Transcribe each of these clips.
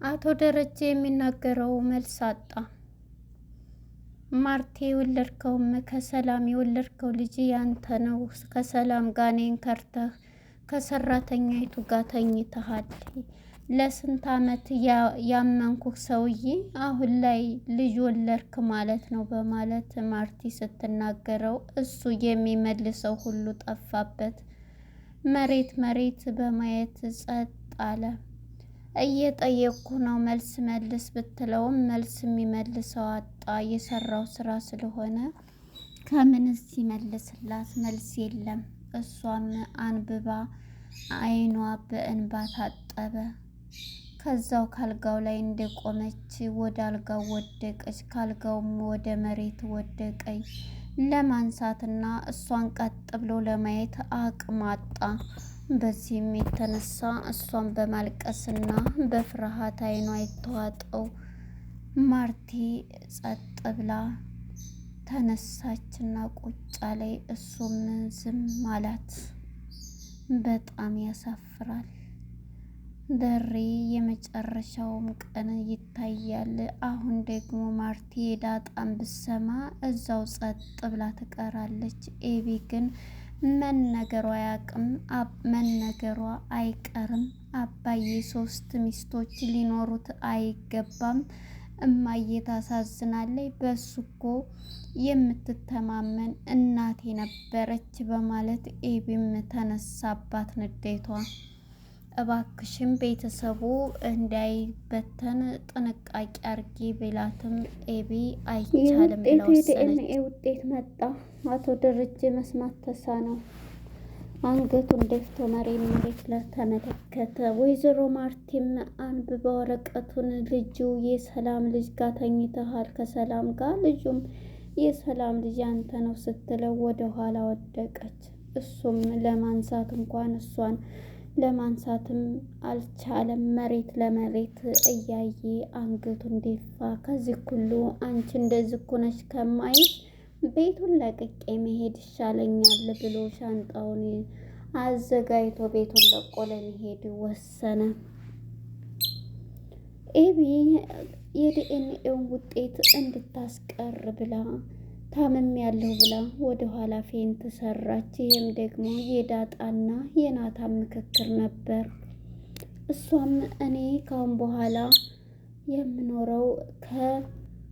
አቶ ደረጀ የሚናገረው መልስ አጣ። ማርቴ የወለድከውም ከሰላም የወለድከው ልጅ ያንተ ነው። ከሰላም ጋር እኔን ከርተህ ከሰራተኛይቱ ጋር ተኝተሃል። ለስንት ዓመት ያመንኩህ ሰውዬ አሁን ላይ ልጅ ወለድክ ማለት ነው በማለት ማርቲ ስትናገረው እሱ የሚመልሰው ሁሉ ጠፋበት። መሬት መሬት በማየት ጸጥ አለ። እየጠየቅኩ ነው መልስ መልስ ብትለውም መልስ የሚመልሰው አጣ። የሰራው ስራ ስለሆነ ከምንስ ሲመልስላት መልስ የለም። እሷም አንብባ አይኗ በእንባ ታጠበ። ከዛው ካልጋው ላይ እንደቆመች ወደ አልጋው ወደቀች። ካልጋውም ወደ መሬት ወደቀኝ። ለማንሳትና እሷን ቀጥ ብሎ ለማየት አቅም አጣ። በዚህም የተነሳ እሷን በማልቀስና በፍርሃት አይኗ የተዋጠው ማርቲ ጸጥ ብላ ተነሳችና ቁጫ ላይ እሱም ዝም አላት። በጣም ያሳፍራል። ደሬ የመጨረሻውም ቀን ይታያል። አሁን ደግሞ ማርቲ ዳጣን ብትሰማ እዛው ጸጥ ብላ ትቀራለች። ኤቢ ግን መነገሯ አያውቅም፣ መነገሯ አይቀርም። አባዬ 3 ሚስቶች ሊኖሩት አይገባም። እማዬ ታሳዝናለች። በሱ እኮ የምትተማመን እናቴ ነበረች በማለት ኤቢም ተነሳባት ንዴቷ። እባክሽም ቤተሰቡ እንዳይበተን ጥንቃቄ አርጊ ብላትም ኤቢ አይቻልም ብላ ወሰነች። የዲኤንኤ ውጤት መጣ። አቶ ደረጀ መስማት ተሳነው። አንገቱን ደፍቶ መሬት ተመለከተ። ወይዘሮ ማርቲም አንብባ ወረቀቱን ልጁ የሰላም ልጅ ጋር ተኝተሃል ከሰላም ጋር ልጁም የሰላም ልጅ አንተ ነው ስትለው ወደ ኋላ ወደቀች። እሱም ለማንሳት እንኳን እሷን ለማንሳትም አልቻለም። መሬት ለመሬት እያየ አንገቱን ደፋ። ከዚህ ሁሉ አንቺ እንደዚህ እኮ ነሽ ከማይሽ ቤቱን ለቅቄ መሄድ ይሻለኛል ብሎ ሻንጣውን አዘጋጅቶ ቤቱን ለቆ ለመሄድ ወሰነ። ኤቢ የዲኤንኤውን ውጤት እንድታስቀር ብላ ታመም ያለው ብላ ወደ ኋላ ፌንት ሰራች። ይህም ደግሞ የዳጣና የናታን ምክክር ነበር። እሷም እኔ ካሁን በኋላ የምኖረው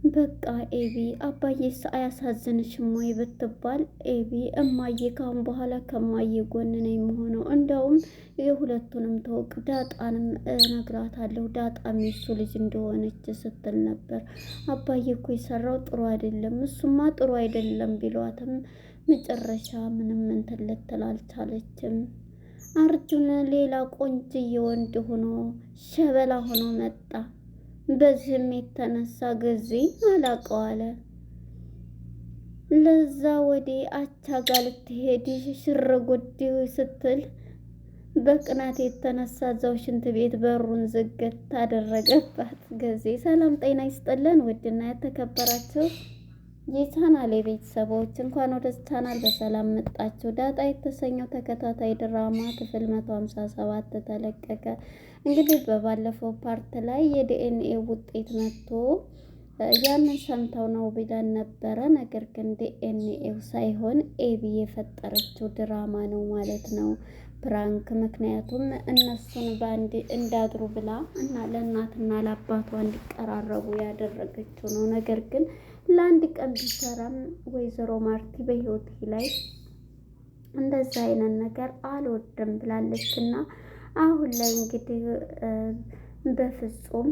በቃ ኤቢ አባዬስ አያሳዝንሽም ወይ ብትባል ኤቢ እማዬ ካሁን በኋላ ከማዬ ጎን ነኝ የምሆነው። እንደውም የሁለቱንም ተወቅ ዳጣንም እነግራታለሁ ዳጣም የሱ ልጅ እንደሆነች ስትል ነበር። አባዬ እኮ የሰራው ጥሩ አይደለም፣ እሱማ ጥሩ አይደለም ቢሏትም መጨረሻ ምንም እንትን ልትል አልቻለችም። አርጁን ሌላ ቆንጅዬ ወንድ ሆኖ ሸበላ ሆኖ መጣ። በዚህም የተነሳ ጊዜ አላቀው አለ። ለዛ ወደ አቻ ጋር ልትሄድ ሽርጉድ ስትል በቅናት የተነሳ እዛው ሽንት ቤት በሩን ዝግት ታደረገባት ጊዜ። ሰላም ጤና ይስጥልን ውድና የተከበራችሁ የቻናል ቤተሰቦች እንኳን ወደ ቻናል በሰላም መጣችሁ። ዳጣ የተሰኘው ተከታታይ ድራማ ክፍል 157 ተለቀቀ። እንግዲህ በባለፈው ፓርት ላይ የዲኤንኤ ውጤት መጥቶ ያንን ሰምተው ነው ብለን ነበረ። ነገር ግን ዲኤንኤው ሳይሆን ኤቢ የፈጠረችው ድራማ ነው ማለት ነው፣ ፕራንክ። ምክንያቱም እነሱን በአንድ እንዳድሩ ብላ እና ለእናትና ለአባቷ እንዲቀራረቡ ያደረገችው ነው። ነገር ግን ለአንድ ቀን ቢሰራም ወይዘሮ ማርቲ በህይወቴ ላይ እንደዛ አይነት ነገር አልወድም ብላለች እና አሁን ላይ እንግዲህ በፍጹም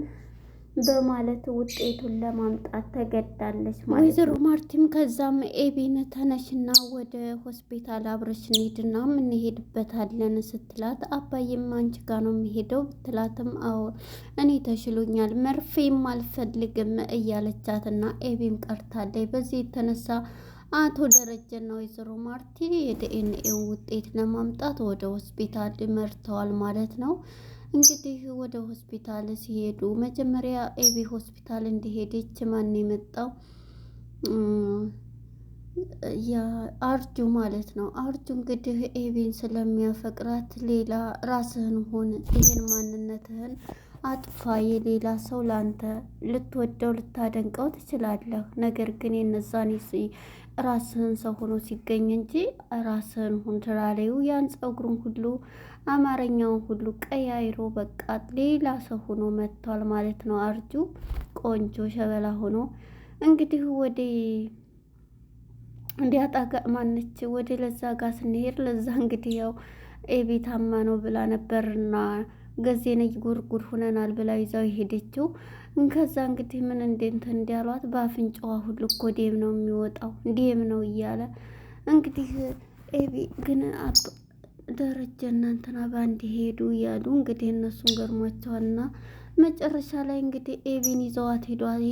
በማለት ውጤቱን ለማምጣት ተገዳለች ማለት ነው ወይዘሮ ማርቲም። ከዛም ኤቢን ተነሽና ወደ ሆስፒታል አብረሽ እንሂድና እንሄድበታለን ስትላት አባዬም አንቺ ጋር ነው የሚሄደው ብትላትም አዎ እኔ ተሽሎኛል መርፌም አልፈልግም እያለቻትና ኤቢም ቀርታለች። በዚህ የተነሳ አቶ ደረጀና ወይዘሮ ማርቲ የዲኤንኤውን ውጤት ለማምጣት ወደ ሆስፒታል መርተዋል ማለት ነው። እንግዲህ ወደ ሆስፒታል ሲሄዱ መጀመሪያ ኤቢ ሆስፒታል እንዲሄደች ማን የመጣው አርጁ ማለት ነው። አርጁ እንግዲህ ኤቢን ስለሚያፈቅራት ሌላ ራስህን ሆን ይህን ማንነትህን አጥፋ የሌላ ሰው ላንተ ልትወደው ልታደንቀው ትችላለህ። ነገር ግን የነዛን ራስህን ሰው ሆኖ ሲገኝ እንጂ ራስህን ሁን ትላሌው ያን ፀጉሩን ሁሉ አማርኛውን ሁሉ ቀያይሮ በቃ ሌላ ሰው ሆኖ መጥቷል ማለት ነው። አርጁ ቆንጆ ሸበላ ሆኖ እንግዲህ ወደ እንዲያጣጋ ማነች ወደ ለዛ ጋር ስንሄድ ለዛ እንግዲህ ያው ኤቤታማ ነው ብላ ነበርና ገዜነ ጉርጉር ሁነናል ብላ ይዛው የሄደችው። ከዛ እንግዲህ ምን እንደንተ እንዲያሏት በአፍንጫዋ ሁሉ እኮ ደም ነው የሚወጣው ደም ነው እያለ እንግዲህ ኤቢ ግን ደረጀ እናንተና ባንድ ሄዱ እያሉ እንግዲህ እነሱን ገርሟቸዋልና መጨረሻ ላይ እንግዲህ ኤቢን ይዘዋት ሄዷል።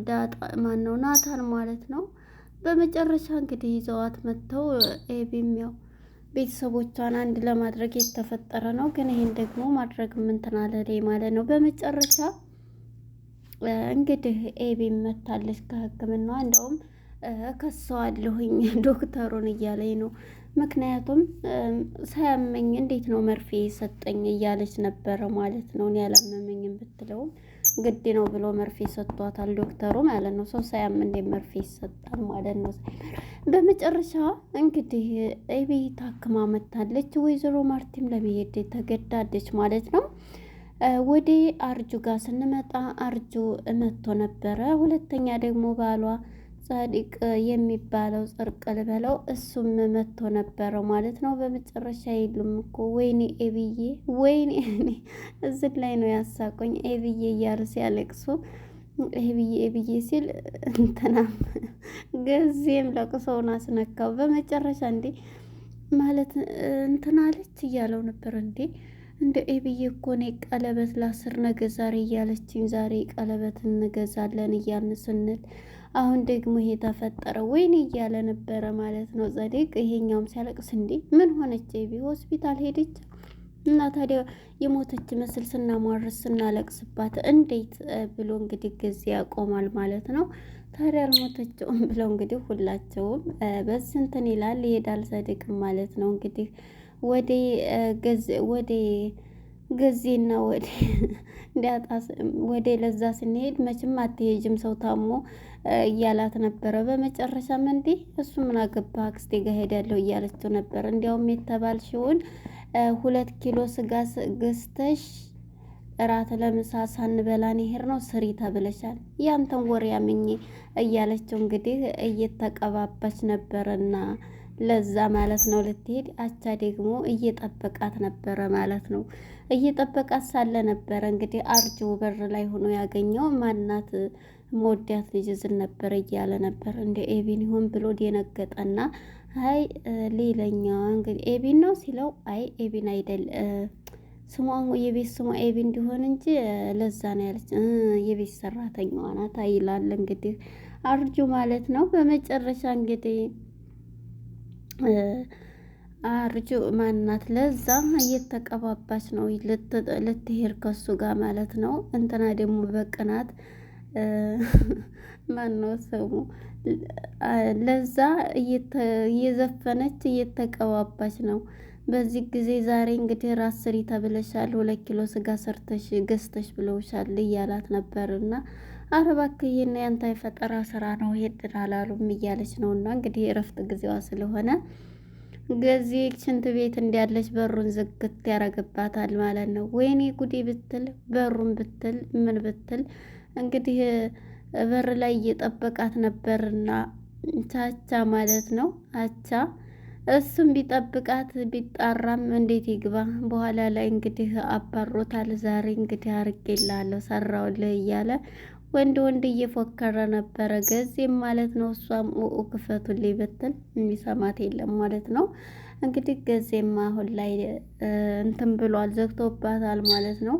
ዳጣ ማን ነው ናታን ማለት ነው። በመጨረሻ እንግዲህ ይዘዋት መጥተው ኤቢም ያው ቤተሰቦቿን አንድ ለማድረግ የተፈጠረ ነው። ግን ይሄን ደግሞ ማድረግ እንትን አለ ማለት ነው። በመጨረሻ እንግዲህ ኤቢም መታለች ከሕክምናዋ እንደውም ከሰዋለሁኝ ዶክተሩን እያለኝ ነው። ምክንያቱም ሳያመኝ እንዴት ነው መርፌ ሰጠኝ እያለች ነበረ ማለት ነው። እኔ ያላመመኝም ብትለውም ግድ ነው ብሎ መርፌ ሰጥቷታል ዶክተሩ ማለት ነው። ሰው ሳያም እንዴት መርፌ ይሰጣል ማለት ነው። በመጨረሻ እንግዲህ ኤቢ ታክማ መታለች። ወይዘሮ ማርቲም ለመሄድ ተገዳለች ማለት ነው። ወደ አርጁ ጋር ስንመጣ አርጁ መጥቶ ነበረ። ሁለተኛ ደግሞ ባሏ ጻድቅ የሚባለው ጽርቅ ልበለው እሱም መጥቶ ነበረ ማለት ነው። በመጨረሻ የሉም እኮ ወይኔ ኤብዬ ወይኔ እዚህ ላይ ነው ያሳቆኝ። ኤብዬ እያሉ ሲያለቅሱ ኤብዬ ኤብዬ ሲል እንትናም ገዜም ለቅሶውን አስነካው። በመጨረሻ እንዴ ማለት እንትናለች እያለው ነበር እንደ ኤብዬ እኮ እኔ ቀለበት ላስር ነገ ዛሬ እያለችኝ ዛሬ ቀለበት እንገዛለን እያልን ስንል አሁን ደግሞ ይሄ ተፈጠረ ወይኔ እያለ ነበረ ማለት ነው። ጸዴቅ ይሄኛውም ሲያለቅስ እንዴ ምን ሆነች ኤቢ ሆስፒታል ሄደች እና ታዲያ የሞተች መስል ስናሟርስ ስናለቅስባት እንዴት ብሎ እንግዲህ ጊዜ ያቆማል ማለት ነው። ታዲያ አልሞተችውም ብለው እንግዲህ ሁላቸውም በዚህ እንትን ይላል ይሄዳል ጸዴቅም ማለት ነው። እንግዲህ ወደ ገዜና ወደ እንዲያጣስ ወደ ለዛ ስንሄድ መቼም አትሄጅም ሰው ታሞ እያላት ነበረ። በመጨረሻም እንዴ እሱ ምን አገባ አክስቴ ጋር ሄዳለሁ እያለችው ነበር። እንዲያውም የተባልሽውን 2 ኪሎ ስጋ ገዝተሽ እራት ለምሳ ሳንበላን ይሄር ነው ስሪ ተብለሻል። ያንተን ወሬ አምኜ እያለችው እንግዲህ እየተቀባባች ነበርና ለዛ ማለት ነው ልትሄድ አቻ ደግሞ እየጠበቃት ነበረ ማለት ነው። እየጠበቃት ሳለ ነበረ እንግዲህ አርጆ በር ላይ ሆኖ ያገኘው። ማናት መወዳት ልጅ ዝን ነበረ እያለ ነበር። እንደ ኤቢን ይሆን ብሎ ደነገጠና አይ ሌላኛዋ እንግዲህ ኤቢን ነው ሲለው አይ ኤቢን አይደል ስሟ የቤት ስሟ ኤቢ እንዲሆን እንጂ ለዛ ነው ያለች የቤት ሰራተኛዋ ናት ይላል እንግዲህ አርጆ ማለት ነው። በመጨረሻ እንግዲህ አርጆ ማናት ለዛ እየተቀባባች ነው ልትሄድ ከሱ ጋር ማለት ነው። እንትና ደግሞ በቅናት ማነው ስሙ ለዛ እየዘፈነች እየተቀባባች ነው። በዚህ ጊዜ ዛሬ እንግዲህ ራስ ስሪ ተብለሻል 2 ኪሎ ስጋ ሰርተሽ ገዝተሽ ብለውሻል እያላት ነበርና ኧረ እባክህ ይሄን ያንተ የፈጠራ ስራ ነው ይሄድን አላሉም እያለች ነውና እንግዲህ እረፍት ጊዜዋ ስለሆነ ገዚህ ሽንት ቤት እንዳለች በሩን ዝግት ያረግባታል ማለት ነው። ወይኔ ጉዴ ብትል በሩን ብትል ምን ብትል እንግዲህ በር ላይ እየጠበቃት ነበርና ቻቻ ማለት ነው። አቻ እሱም ቢጠብቃት ቢጣራም እንዴት ይግባ። በኋላ ላይ እንግዲህ አባሮታል። ዛሬ እንግዲህ አርጌልሃለሁ ሰራውልህ እያለ ወንድ እየፎከረ ነበረ ገዜም ማለት ነው። እሷም ክፈቱልኝ ብትል የሚሰማት የለም ማለት ነው። እንግዲህ ገዜም አሁን ላይ እንትን ብሏል ዘግቶባታል ማለት ነው።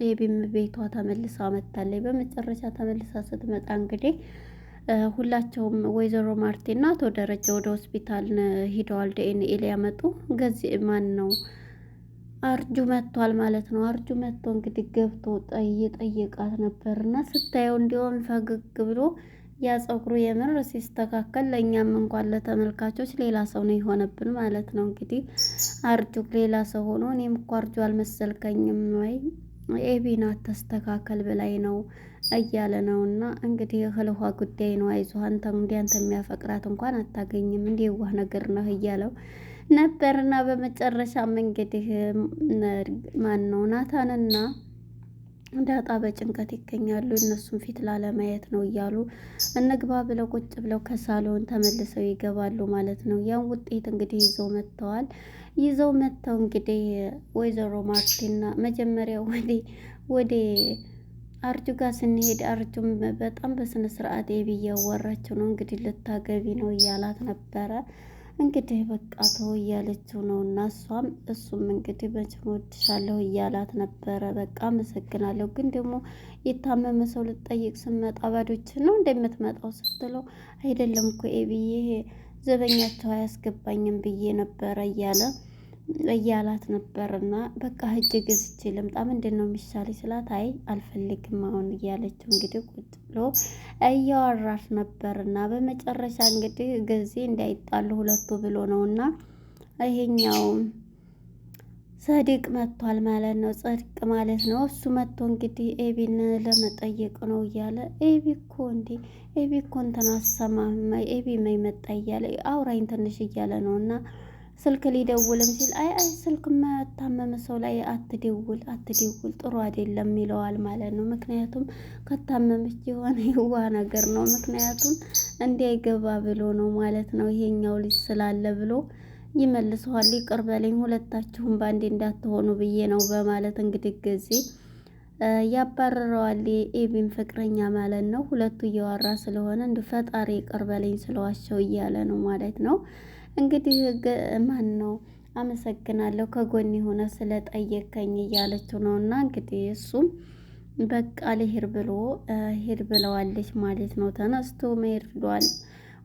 ኤቢም ቤቷ ተመልሳ መጣለች። በመጨረሻ ተመልሳ ስትመጣ እንግዲህ ሁላቸውም ወይዘሮ ማርቲና አቶ ደረጃ ወደ ሆስፒታል ሂደዋል ዲኤንኤ ሊያመጡ። ገዜ ማን ነው አርጁ መጥቷል ማለት ነው። አርጁ መጥቶ እንግዲህ ገብቶ ጠየቃት ነበርና ስታየው እንዲሆን ፈገግ ብሎ ያ ፀጉሩ የምር ሲስተካከል ለእኛም እንኳን ለተመልካቾች ሌላ ሰው ነው የሆነብን ማለት ነው። እንግዲህ አርጁ ሌላ ሰው ሆኖ እኔም እኮ አርጁ አልመሰልከኝም ወይ ኤቢን አተስተካከል ብላይ ነው እያለ ነው። እና እንግዲህ የእህል ውሃ ጉዳይ ነው፣ አይዞህ አንተ እንዲያንተ የሚያፈቅራት እንኳን አታገኝም፣ እንዲህ የዋህ ነገር ነህ እያለው ነበርና በመጨረሻም እንግዲህ ማን ነው ናታንና ዳጣ በጭንቀት ይገኛሉ። እነሱን ፊት ላለማየት ነው እያሉ እንግባ ብለው ቁጭ ብለው ከሳሎን ተመልሰው ይገባሉ ማለት ነው። ያን ውጤት እንግዲህ ይዘው መጥተው እንግዲህ ወይዘሮ ማርቲና መጀመሪያ ወደ አርጁ ጋር ስንሄድ አርጁም በጣም በስነ ስርዓት ኤቢ እያወራቸው ነው። እንግዲህ ልታገቢ ነው እያላት ነበረ። እንግዲህ በቃ ተው እያለችው ነው እና እሱም እንግዲህ መቼም እወድሻለሁ እያላት ነበረ። በቃ አመሰግናለሁ፣ ግን ደግሞ የታመመ ሰው ልትጠይቅ ስመጣ ባዶችን ነው እንደምትመጣው ስትለው አይደለም እኮ ኤቢዬ ዘበኛቸው አያስገባኝም ብዬ ነበረ እያላት ነበርና በቃ ሂጅ ገዝቼ ልምጣ ምንድን ነው የሚሻለኝ ስላት አይ አልፈልግም አሁን እያለችው እንግዲህ ቁጭ ብሎ እያወራሽ ነበርና በመጨረሻ እንግዲህ ጊዜ እንዳይጣሉ ሁለቱ ብሎ ነውና ይሄኛው ሰዲቅ መጥቷል ማለት ነው። ጽድቅ ማለት ነው። እሱ መጥቶ እንግዲህ ኤቢን ለመጠየቅ ነው እያለ ኤቢ እኮ እንትን አሰማም ኤቢ መጣ እያለ አውራኝ ትንሽ እያለ ነው እና ስልክ ሊደውልም ሲል አይ ስልክ የታመመ ሰው ላይ አትደውል ጥሩ አይደለም ይለዋል ማለት ነው። ምክንያቱም ከታመመች የሆነ ይዋ ነገር ነው፣ ምክንያቱም እንዳይገባ ብሎ ነው ማለት ነው። ይሄኛው ልጅ ስላለ ብሎ ይመልሰዋል። ይቅር በለኝ ሁለታችሁም ባንዴ እንዳትሆኑ ብዬ ነው በማለት እንግዲህ ጊዜ ያባረረዋል። የኤቢን ፍቅረኛ ማለት ነው። ሁለቱ እያወራ ስለሆነ እንደ ፈጣሪ ይቅር በለኝ ስለዋቸው እያለ ነው ማለት ነው። እንግዲህ ማን ነው አመሰግናለሁ ከጎን የሆነ ስለጠየቀኝ እያለችው ነው። እና እንግዲህ እሱም በቃ ልሄድ ብሎ ሄድ ብለዋለች ማለት ነው። ተነስቶ መሄዷል።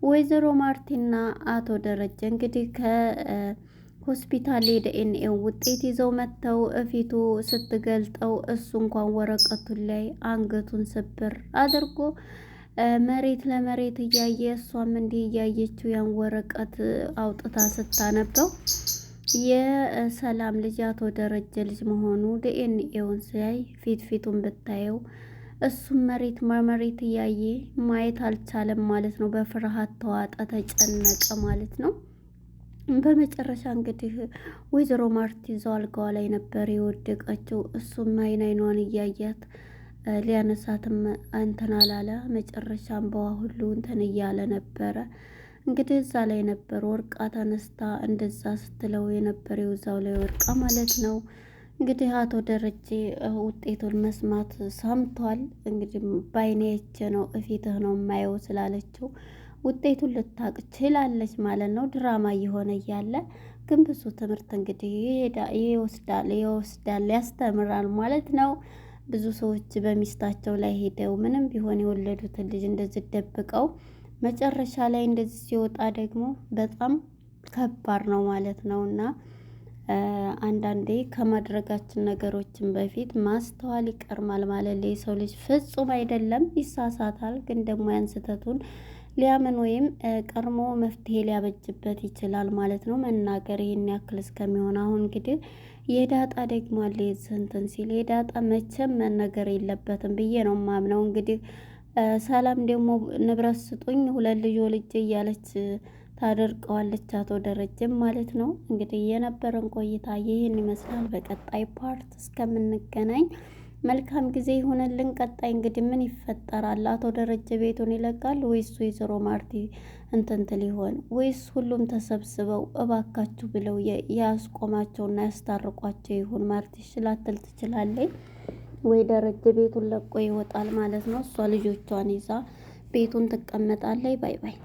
ወይዘሮ ማርቲና አቶ ደረጀ እንግዲህ ከሆስፒታል የዲኤንኤ ውጤት ይዘው መጥተው እፊቱ ስትገልጠው እሱ እንኳን ወረቀቱን ላይ አንገቱን ስብር አድርጎ መሬት ለመሬት እያየ እሷም እንዲህ እያየችው ያን ወረቀት አውጥታ ስታነበው የሰላም ልጅ አቶ ደረጀ ልጅ መሆኑ ዲኤንኤውን ሲያይ ፊቱን ብታየው እሱም መሬት እያየ ማየት አልቻለም ማለት ነው። በፍርሃት ተዋጠ፣ ተጨነቀ ማለት ነው። በመጨረሻ እንግዲህ ወይዘሮ ማርቲ እዛው አልጋዋ ላይ ነበር የወደቀችው። እሱም አይኗን እያያት ሊያነሳትም እንትን አላለ። መጨረሻም በዋ ሁሉ እንትን እያለ ነበረ። እንግዲህ እዛ ላይ ነበር ወርቃ ተነስታ እንደዛ ስትለው የነበር የውዛው ላይ ወርቃ ማለት ነው። እንግዲህ አቶ ደረጀ ውጤቱን መስማት ሰምቷል። እንግዲህ ባይኔ አይቼ ነው እፊትህ ነው የማየው ስላለችው ውጤቱን ልታቅ ችላለች ማለት ነው። ድራማ እየሆነ እያለ ግን ብዙ ትምህርት እንግዲህ ይወስዳል ያስተምራል ማለት ነው። ብዙ ሰዎች በሚስታቸው ላይ ሄደው ምንም ቢሆን የወለዱትን ልጅ እንደዚህ ደብቀው መጨረሻ ላይ እንደዚህ ሲወጣ ደግሞ በጣም ከባድ ነው ማለት ነው። እና አንዳንዴ ከማድረጋችን ነገሮችን በፊት ማስተዋል ይቀርማል ማለት ነው። የሰው ልጅ ፍጹም አይደለም፣ ይሳሳታል። ግን ደግሞ ያን ስህተቱን ሊያምን ወይም ቀድሞ መፍትሄ ሊያበጅበት ይችላል ማለት ነው። መናገር ይሄን ያክል እስከሚሆን አሁን እንግዲህ የዳጣ ደግሞ አለ እንትን ሲል የዳጣ መቼም መነገር የለበትም ብዬ ነው ማምነው። እንግዲህ ሰላም ደግሞ ንብረት ስጡኝ 2 ልጅ ወልጄ እያለች ታደርቀዋለች አቶ ደረጀም ማለት ነው። እንግዲህ የነበረን ቆይታ ይህን ይመስላል። በቀጣይ ፓርት እስከምንገናኝ መልካም ጊዜ ይሆንልን። ቀጣይ እንግዲህ ምን ይፈጠራል? አቶ ደረጀ ቤቱን ይለቃል ወይስ ወይዘሮ ማርቲ እንትንትል ይሆን? ወይስ ሁሉም ተሰብስበው እባካችሁ ብለው ያስቆማቸውና ያስታርቋቸው ይሆን? ማርቲ ላትል ትችላለች ወይ ደረጀ ቤቱን ለቆ ይወጣል ማለት ነው። እሷ ልጆቿን ይዛ ቤቱን ትቀመጣለች። ባይ ባይ።